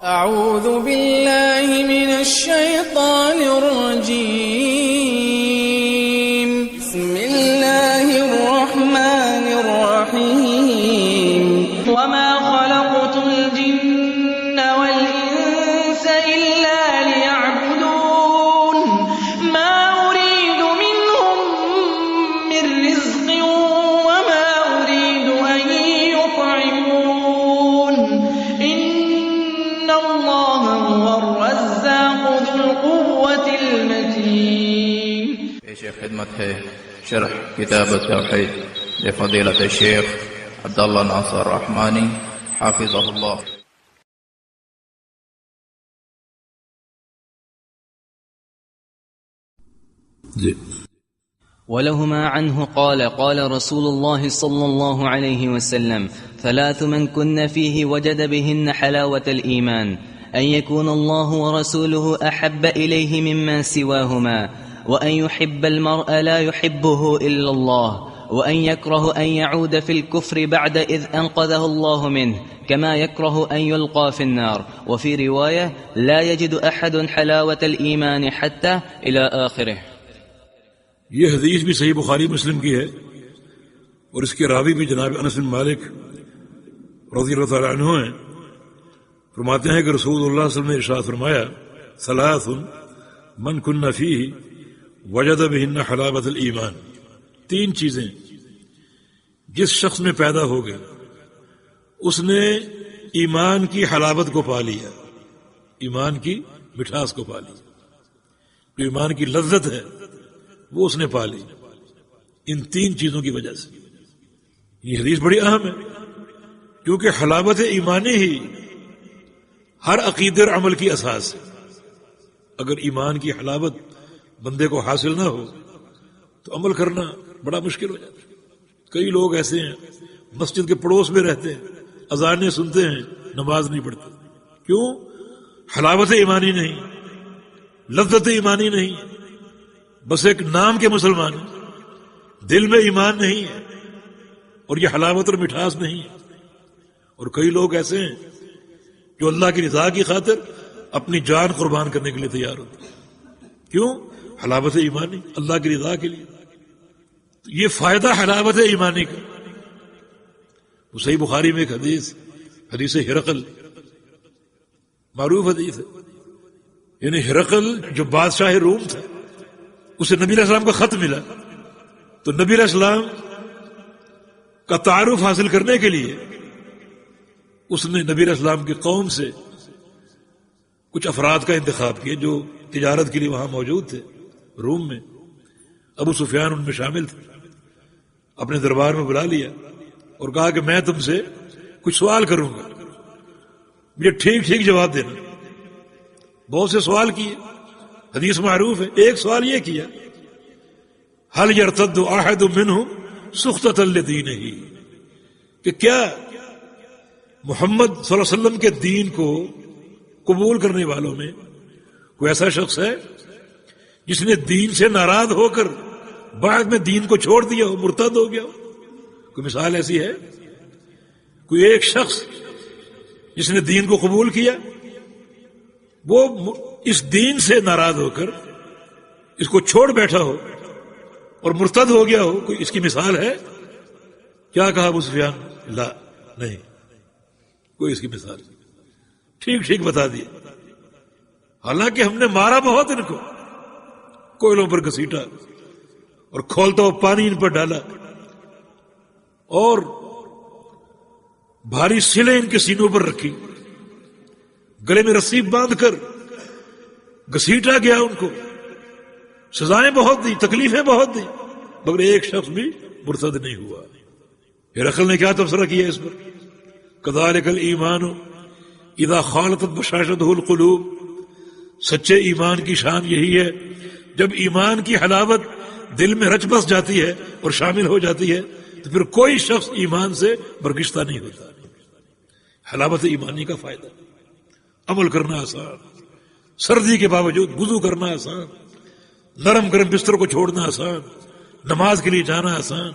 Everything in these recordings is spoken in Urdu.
أعوذ بالله من الشيطان الرجيم. بسم الله الرحمن الرحيم. وما خلقت الجن والإنس إلا ليعبدون ما أريد منهم من رزق وما أريد أن يطعمون إن الله هو الرزاق ذو القوة المتين. پیش خدمت ہے شرح کتاب التوحید لفضیلۃ الشیخ عبداللہ ناصر رحمانی حافظہ اللہ. ولهما عنه قال قال رسول الله صلى الله عليه وسلم: ثلاث من كن فيه وجد بهن حلاوة الإيمان: أن يكون الله ورسوله أحب إليه مما سواهما، وأن يحب المرء لا يحبه إلا الله، وأن يكره أن يعود في الكفر بعد إذ أنقذه الله منه، كما يكره أن يلقى في النار. وفي رواية: لا يجد أحد حلاوة الإيمان حتى إلى آخره. یہ حدیث بھی صحیح بخاری مسلم کی ہے، اور اس کے راوی بھی جناب انس بن مالک رضی اللہ تعالیٰ عنہ ہیں. فرماتے ہیں کہ رسول اللہ صلی اللہ علیہ وسلم نے ارشاد فرمایا: ثلاث من کن فیہ وجد بہن حلاوۃ الایمان. تین چیزیں جس شخص میں پیدا ہو گئے اس نے ایمان کی حلاوت کو پا لیا، ایمان کی مٹھاس کو پا لی، جو ایمان کی لذت ہے وہ اس نے پا لی ان تین چیزوں کی وجہ سے. یہ حدیث بڑی اہم ہے، کیونکہ حلاوت ایمانی ہی ہر عقیدے اور عمل کی اساس ہے. اگر ایمان کی حلاوت بندے کو حاصل نہ ہو تو عمل کرنا بڑا مشکل ہو جاتا ہے. کئی لوگ ایسے ہیں مسجد کے پڑوس میں رہتے ہیں، اذانیں سنتے ہیں، نماز نہیں پڑھتے. کیوں؟ حلاوت ایمانی نہیں، لذت ایمانی نہیں، بس ایک نام کے مسلمان ہیں، دل میں ایمان نہیں ہے اور یہ حلاوت اور مٹھاس نہیں ہے. اور کئی لوگ ایسے ہیں جو اللہ کی رضا کی خاطر اپنی جان قربان کرنے کے لیے تیار ہوتے ہیں. کیوں؟ حلاوت ایمانی، اللہ کی رضا کے لیے. تو یہ فائدہ حلاوت ایمانی کا. وہ صحیح بخاری میں ایک حدیث ہرقل، معروف حدیث ہے. یعنی ہرقل جو بادشاہ روم تھا، اسے نبی علیہ السلام کا خط ملا، تو نبی علیہ السلام کا تعارف حاصل کرنے کے لیے اس نے نبی علیہ السلام کی قوم سے کچھ افراد کا انتخاب کیا جو تجارت کے لیے وہاں موجود تھے روم میں. ابو سفیان ان میں شامل تھے. اپنے دربار میں بلا لیا اور کہا کہ میں تم سے کچھ سوال کروں گا، مجھے ٹھیک ٹھیک جواب دینا. بہت سے سوال کیے، حدیث معروف ہے. ایک سوال یہ کیا: هل يرتد احد منهم سخطة لدینہ، کہ کیا محمد صلی اللہ علیہ وسلم کے دین کو قبول کرنے والوں میں کوئی ایسا شخص ہے جس نے دین سے ناراض ہو کر بعد میں دین کو چھوڑ دیا ہو، مرتد ہو گیا ہو؟ کوئی مثال ایسی ہے؟ کوئی ایک شخص جس نے دین کو قبول کیا، وہ اس دین سے ناراض ہو کر اس کو چھوڑ بیٹھا ہو اور مرتد ہو گیا ہو، کوئی اس کی مثال ہے؟ کیا کہا ابو سفیان؟ لا، نہیں، کوئی اس کی مثال نہیں. ٹھیک ٹھیک بتا دیا. حالانکہ ہم نے مارا بہت ان کو، کوئلوں پر گھسیٹا اور کھولتا ہوا پانی ان پر ڈالا اور بھاری سلیں ان کے سینوں پر رکھی، گلے میں رسی باندھ کر گھسیٹا گیا ان کو، سزائیں بہت دی، تکلیفیں بہت دی، مگر ایک شخص بھی مرتد نہیں ہوا. ہرقل نے کیا تبصرہ کیا اس پر؟ کذالک الایمان اذا خالطت بشاشتہ القلوب. سچے ایمان کی شان یہی ہے جب ایمان کی حلاوت دل میں رچ بس جاتی ہے اور شامل ہو جاتی ہے تو پھر کوئی شخص ایمان سے برگشتہ نہیں ہوتا. حلاوت ایمانی کا فائدہ: عمل کرنا آسان، سردی کے باوجود وضو کرنا آسان، نرم گرم بستر کو چھوڑنا آسان، نماز کے لیے جانا آسان،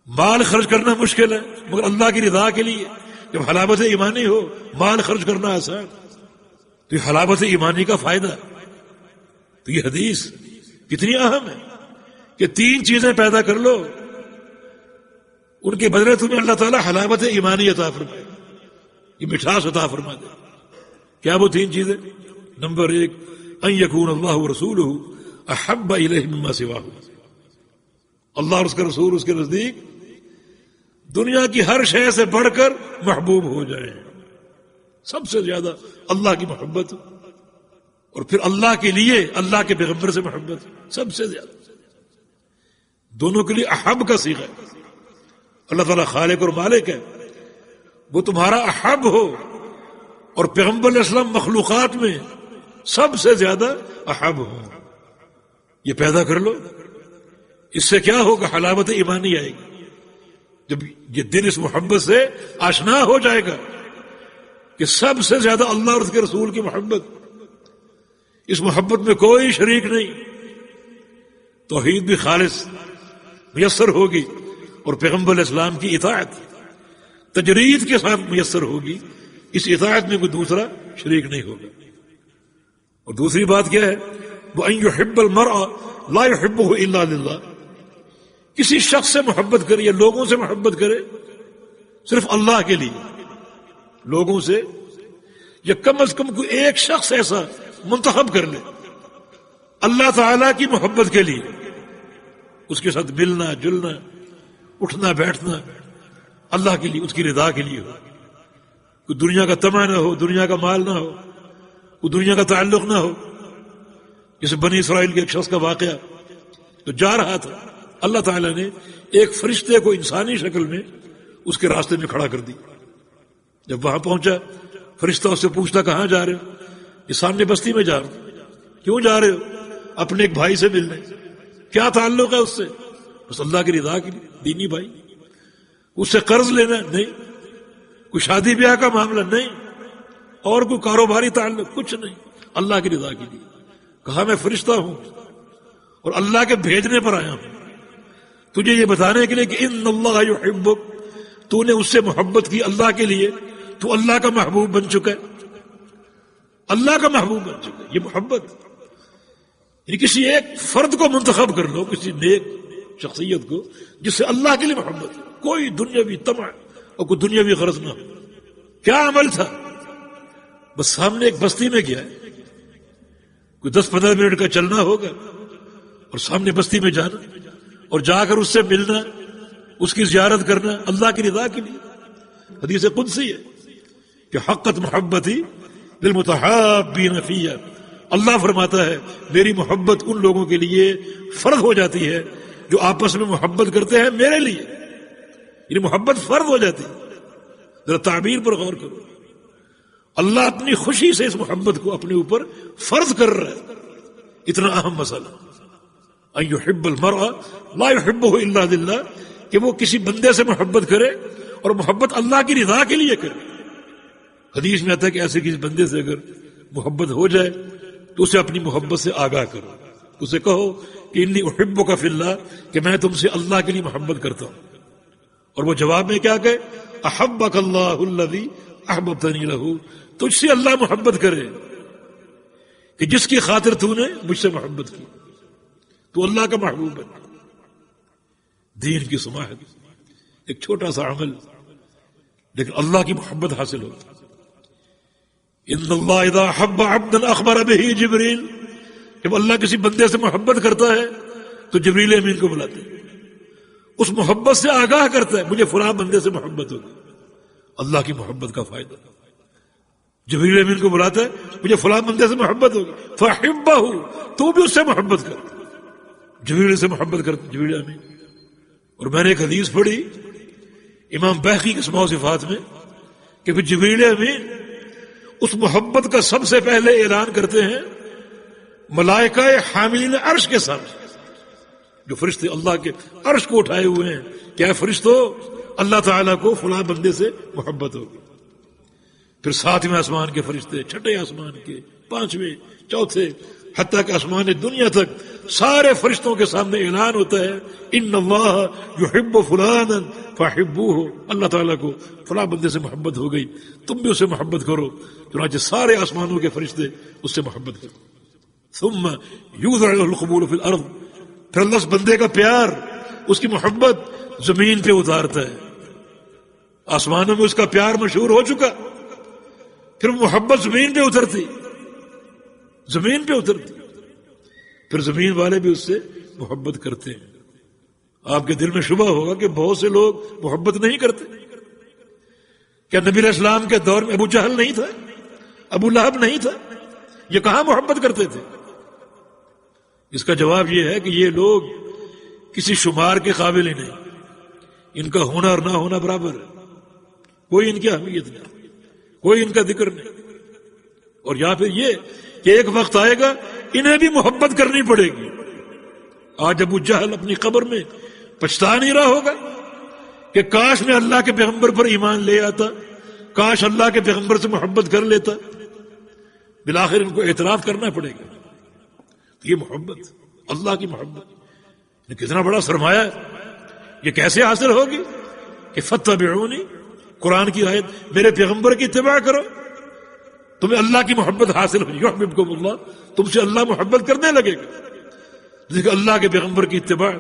مال خرچ کرنا مشکل ہے مگر اللہ کی رضا کے لیے جب حلاوت ایمانی ہو مال خرچ کرنا آسان، تو یہ حلاوت ایمانی کا فائدہ۔ تو یہ حدیث کتنی اہم ہے کہ 3 چیزیں پیدا کر لو، ان کے بدلے تمہیں اللہ تعالیٰ حلاوت ایمانی عطا فرمائے، یہ مٹھاس عطا فرما دے۔ کیا وہ 3 چیزیں؟ نمبر 1 ان یکون اللہ ورسولہ احب الیہ مما سواہ، اللہ اور اس کا رسول اس کے نزدیک دنیا کی ہر شے سے بڑھ کر محبوب ہو جائیں، سب سے زیادہ اللہ کی محبت، اور پھر اللہ کے لیے اللہ کے پیغمبر سے محبت سب سے زیادہ، دونوں کے لیے احب کا صیغہ ہے۔ اللہ تعالیٰ خالق اور مالک ہے، وہ تمہارا احب ہو، اور پیغمبر علیہ السلام مخلوقات میں سب سے زیادہ احب ہو، یہ پیدا کر لو۔ اس سے کیا ہوگا؟ حلاوت ایمانی آئے گی، جب یہ دل اس محبت سے آشنا ہو جائے گا کہ سب سے زیادہ اللہ اور اس کے رسول کی محبت، اس محبت میں کوئی شریک نہیں، توحید بھی خالص میسر ہوگی، اور پیغمبر علیہ السلام کی اطاعت تجرید کے ساتھ میسر ہوگی، اس اطاعت میں کوئی دوسرا شریک نہیں ہوگا۔ اور دوسری بات کیا ہے؟ وَأَن يُحِبَّ الْمَرْءَ لَا يُحِبُّهُ إِلَّا لِلَّهِ، کسی شخص سے محبت کرے یا لوگوں سے محبت کرے صرف اللہ کے لیے، لوگوں سے، یا کم از کم کوئی ایک شخص ایسا منتخب کر لے اللہ تعالی کی محبت کے لیے، اس کے ساتھ ملنا جلنا اٹھنا بیٹھنا اللہ کے لیے، اس کی رضا کے لیے ہو، کوئی دنیا کا طمع نہ ہو، دنیا کا مال نہ ہو، کوئی دنیا کا تعلق نہ ہو۔ جیسے بنی اسرائیل کے ایک شخص کا واقعہ، تو جا رہا تھا، اللہ تعالیٰ نے ایک فرشتے کو انسانی شکل میں اس کے راستے میں کھڑا کر دی۔ جب وہاں پہنچا، فرشتہ اس سے پوچھتا کہاں جا رہے ہو؟ یہ سامنے بستی میں جا رہا ہوں۔ کیوں جا رہے ہو؟ اپنے ایک بھائی سے ملنے۔ کیا تعلق ہے اس سے؟ بس اللہ کی رضا کے لیے، دینی بھائی۔ اس سے قرض لینا نہیں، کوئی شادی بیاہ کا معاملہ نہیں، اور کوئی کاروباری تعلق کچھ نہیں، اللہ کی رضا کے لیے۔ کہا میں فرشتہ ہوں اور اللہ کے بھیجنے پر آیا ہوں تجھے یہ بتانے کے لیے کہ ان اللہ یحبک، تو نے اس سے محبت کی اللہ کے لیے، تو اللہ کا محبوب بن چکا ہے، اللہ کا محبوب بن چکا ہے۔ یہ محبت یعنی کسی ایک فرد کو منتخب کر لو، کسی نیک شخصیت کو جس سے اللہ کے لیے محبت، کوئی دنیاوی طمع اور کوئی دنیاوی غرض نہ ہو۔ کیا عمل تھا؟ بس سامنے ایک بستی میں گیا ہے، کوئی 10-15 منٹ کا چلنا ہوگا، اور سامنے بستی میں جانا اور جا کر اس سے ملنا، اس کی زیارت کرنا اللہ کی رضا کے لیے۔ حدیث قدسی ہے کہ حقت محبتی للمتحابین فی، اللہ فرماتا ہے میری محبت ان لوگوں کے لیے فرض ہو جاتی ہے جو آپس میں محبت کرتے ہیں میرے لیے، یعنی محبت فرض ہو جاتی ہے۔ ذرا تعبیر پر غور کرو، اللہ اپنی خوشی سے اس محبت کو اپنے اوپر فرض کر رہا ہے۔ اتنا اہم مسئلہ ان یحب المرء لا یحبہ الا للہ، کہ وہ کسی بندے سے محبت کرے اور محبت اللہ کی رضا کے لیے کرے۔ حدیث میں آتا ہے کہ ایسے کسی بندے سے اگر محبت ہو جائے تو اسے اپنی محبت سے آگاہ کرو، اسے کہو کہ انی احبک فی اللہ، کہ میں تم سے اللہ کے لیے محبت کرتا ہوں۔ اور وہ جواب میں کیا کہے؟ احبک اللہ الذی احببتنی لہ، تجھ سے اللہ محبت کرے کہ جس کی خاطر تو نے مجھ سے محبت کی، تو اللہ کا محبوب بن۔ دین کی سماحت، ایک چھوٹا سا عمل لیکن اللہ کی محبت حاصل ہو۔ ان اللہ اذا احب عبدا اخبر به جبریل، جب اللہ کسی بندے سے محبت کرتا ہے تو جبریل امین کو بلاتے ہیں، اس محبت سے آگاہ کرتا ہے مجھے فلاں بندے سے محبت ہوگی، اللہ کی محبت کا فائدہ۔ جبریل امین کو بلاتا ہے مجھے فلاں بندے سے محبت ہوگی، فاحبہ، تو بھی اس سے محبت کر، جبریل سے محبت کرتا جبریل امین۔ اور میں نے ایک حدیث پڑھی امام بیہقی کے اسماء و صفات میں کہ پھر جبریل امین اس محبت کا سب سے پہلے اعلان کرتے ہیں ملائکہ حاملین عرش کے سامنے، جو فرشتے اللہ کے عرش کو اٹھائے ہوئے ہیں، کیا فرشتوں اللہ تعالیٰ کو فلاں بندے سے محبت ہوگی۔ پھر 7ویں آسمان کے فرشتے، 6ٹھے آسمان کے، 5ویں، 4تھے، حتیٰ کہ آسمان دنیا تک سارے فرشتوں کے سامنے اعلان ہوتا ہے ان اللہ یحب فلانا فاحبوہ، اللہ تعالیٰ کو فلاں بندے سے محبت ہو گئی، تم بھی اسے محبت کرو، چنانچہ سارے آسمانوں کے فرشتے اس سے محبت کرو۔ ثم یوضع له القبول فی الارض، پھر اللہ اس بندے کا پیار، اس کی محبت زمین پہ اتارتا ہے۔ آسمانوں میں اس کا پیار مشہور ہو چکا، پھر محبت زمین پہ اترتی، زمین پہ اترتی، پھر زمین والے بھی اس سے محبت کرتے ہیں۔ آپ کے دل میں شبہ ہوگا کہ بہت سے لوگ محبت نہیں کرتے۔ کیا نبی علیہ السلام کے دور میں ابو جہل نہیں تھا، ابو لہب نہیں تھا؟ یہ کہاں محبت کرتے تھے؟ اس کا جواب یہ ہے کہ یہ لوگ کسی شمار کے قابل ہی نہیں، ان کا ہونا اور نہ ہونا برابر ہے، کوئی ان کی اہمیت نہیں، کوئی ان کا ذکر نہیں۔ اور یا پھر یہ کہ ایک وقت آئے گا انہیں بھی محبت کرنی پڑے گی۔ آج ابو جہل اپنی قبر میں پچھتا نہیں رہا ہوگا کہ کاش میں اللہ کے پیغمبر پر ایمان لے آتا، کاش اللہ کے پیغمبر سے محبت کر لیتا۔ بالآخر ان کو اعتراف کرنا پڑے گا۔ یہ محبت، اللہ کی محبت، یہ کتنا بڑا سرمایہ ہے، یہ کیسے حاصل ہوگی؟ کہ فاتبعونی، قرآن کی آیت، میرے پیغمبر کی اتباع کرو، تمہیں اللہ کی محبت حاصل ہوگی، یحببکم اللہ، تم سے اللہ محبت کرنے لگے گا۔ دیکھیں اللہ کے پیغمبر کی اتباع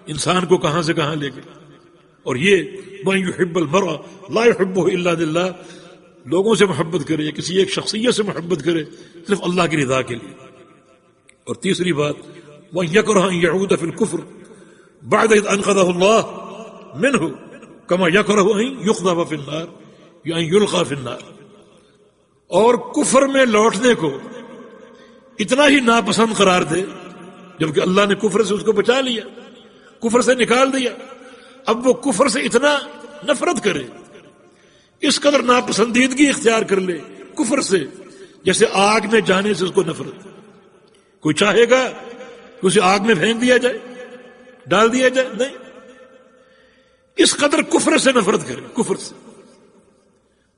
انسان کو کہاں سے کہاں لے گئی۔ اور یہ مَن یحب المرء لا یحبہ الا للہ، لوگوں سے محبت کرے، کسی ایک شخصیت سے محبت کرے صرف اللہ کی رضا کے لیے۔ اور تیسری بات وَأَن يَكْرَهَ أَن يَعُودَ فِي الْكُفْرِ بَعْدَ إِذْ أَنْقَذَهُ اللَّهُ مِنْهُ كَمَا يَكْرَهُ أَن يُقْذَفَ فِي النَّارِ یا أن يُلْقَى فِي النَّارِ، اور کفر میں لوٹنے کو اتنا ہی ناپسند قرار دے جبکہ اللہ نے کفر سے اس کو بچا لیا، کفر سے نکال دیا، اب وہ کفر سے اتنا نفرت کرے، اس قدر ناپسندیدگی اختیار کر لے کفر سے، جیسے آگ میں جانے سے اس کو نفرت۔ کوئی چاہے گا کہ اسے آگ میں پھینک دیا جائے، ڈال دیا جائے؟ نہیں، اس قدر کفر سے نفرت کرے، کفر سے۔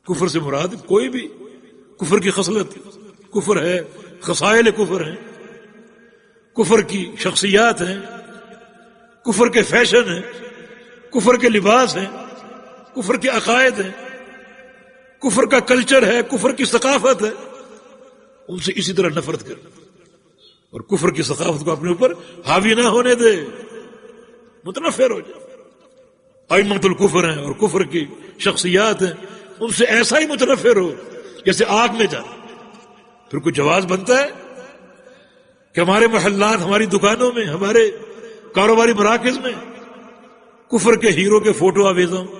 کفر سے مراد کوئی بھی کفر کی خصلت، کفر ہے، خصائل کفر ہیں، کفر کی شخصیات ہیں، کفر کے فیشن ہیں، کفر کے لباس ہیں، کفر کے عقائد ہیں، کفر کا کلچر ہے، کفر کی ثقافت ہے، ان سے اسی طرح نفرت کر، اور کفر کی ثقافت کو اپنے اوپر حاوی نہ ہونے دے، متنفر ہو جائے۔ ائمۃ الکفر ہیں اور کفر کی شخصیات ہیں، ان سے ایسا ہی متنفر ہو جیسے آگ میں جانا۔ پھر کوئی جواز بنتا ہے کہ ہمارے محلات، ہماری دکانوں میں، ہمارے کاروباری مراکز میں کفر کے ہیرو کے فوٹو آویزاں ہوں،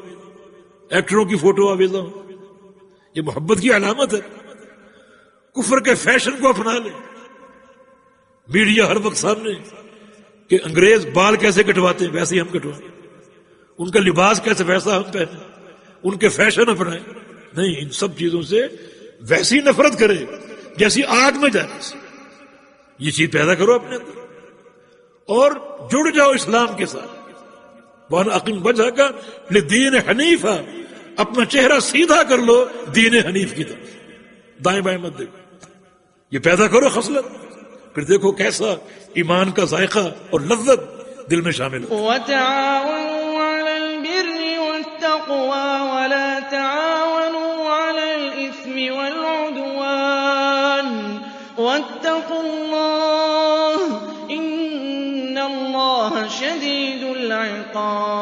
ایکٹروں کی فوٹو آویزاں ہوں؟ یہ محبت کی علامت ہے۔ کفر کے فیشن کو اپنا لیں، میڈیا ہر وقت سامنے کہ انگریز بال کیسے کٹواتے ہیں ویسے ہی ہم کٹوائیں، ان کا لباس کیسے ویسا ہم پہنیں، ان کے فیشن اپنائیں۔ نہیں، ان سب چیزوں سے ویسی نفرت کرے جیسی آگ میں جانے سے۔ یہ چیز پیدا کرو اپنے اندر اور جڑ جاؤ اسلام کے ساتھ۔ وَأَنْ أَقِمْ وَجْهَكَ لِلدِّينِ حَنِيفًا، اپنا چہرہ سیدھا کر لو دین حنیف کی طرف، دائیں بائیں مت دیکھو۔ یہ پیدا کرو خصلت، پھر دیکھو کیسا ایمان کا ذائقہ اور لذت دل میں شامل ہو۔ وَتَعَاوَنُوا عَلَى الْبِرِّ وَالتَّقْوَى وَلَا تَعَاوَنُوا عَلَى الْإِثْمِ وَالْعُدْوَانِ وَاتَّقُوا اللَّهَ إِنَّ اللَّهَ شَدِيدُ الْعِقَابِ۔